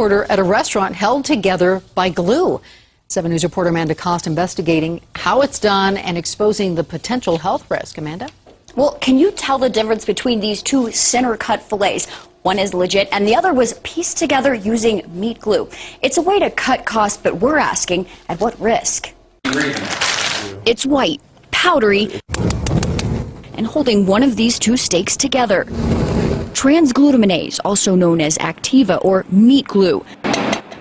order at a restaurant held together by glue. 7 News reporter Amanda Cost investigating how it's done and exposing the potential health risk. Amanda? Well, can you tell the difference between these two center-cut fillets? One is legit and the other was pieced together using meat glue. It's a way to cut costs, but we're asking, at what risk? It's white, powdery, and holding one of these two steaks together. Transglutaminase, also known as Activa or meat glue.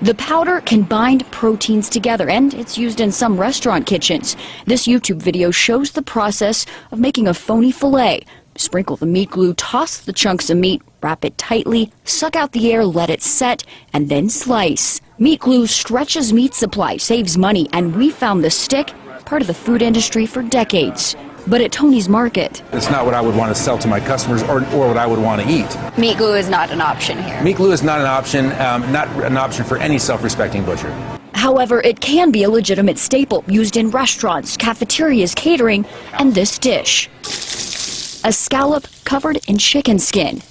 The powder can bind proteins together, and it's used in some restaurant kitchens. This YouTube video shows the process of making a phony fillet. Sprinkle the meat glue, toss the chunks of meat, wrap it tightly, suck out the air, let it set, and then slice. Meat glue stretches meat supply, saves money, and we found the stick part of the food industry for decades. But at Tony's Market, it's not what I would want to sell to my customers or what I would want to eat. Meat glue is not an option here. Meat glue is not an option for any self-respecting butcher. However, it can be a legitimate staple used in restaurants, cafeterias, catering, and this dish. A scallop covered in chicken skin,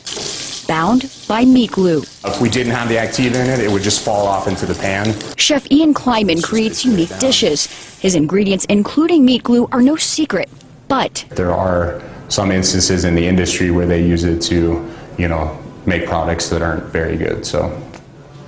bound by meat glue. If we didn't have the Activa in it, it would just fall off into the pan. Chef Ian Kleiman creates unique dishes. His ingredients, including meat glue, are no secret. But there are some instances in the industry where they use it to, make products that aren't very good. So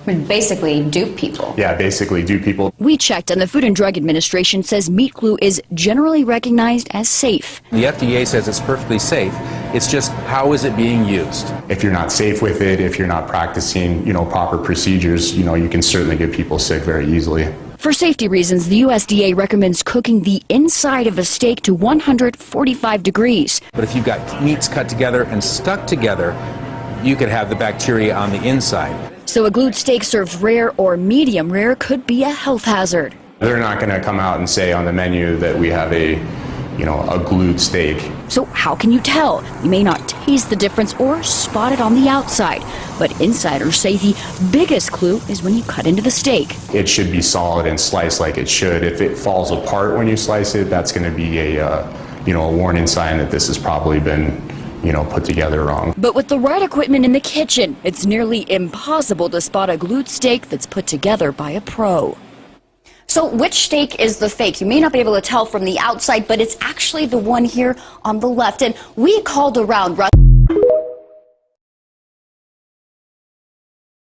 basically dupe people. Yeah, basically dupe people. We checked, and the Food and Drug Administration says meat glue is generally recognized as safe. The FDA says it's perfectly safe. It's just, how is it being used? If you're not safe with it, if you're not practicing, proper procedures, you can certainly get people sick very easily. For safety reasons, the USDA recommends cooking the inside of a steak to 145 degrees. But if you've got meats cut together and stuck together, you could have the bacteria on the inside. So a glued steak served rare or medium rare could be a health hazard. They're not going to come out and say on the menu that we have a glued steak. So how can you tell? You may not taste the difference or spot it on the outside, but insiders say the biggest clue is when you cut into the steak. It should be solid and sliced like it should. If it falls apart when you slice it, that's going to be a warning sign that this has probably been put together wrong. But with the right equipment in the kitchen, it's nearly impossible to spot a glued steak that's put together by a pro. So which steak is the fake? You may not be able to tell from the outside, but it's actually the one here on the left. And we called around.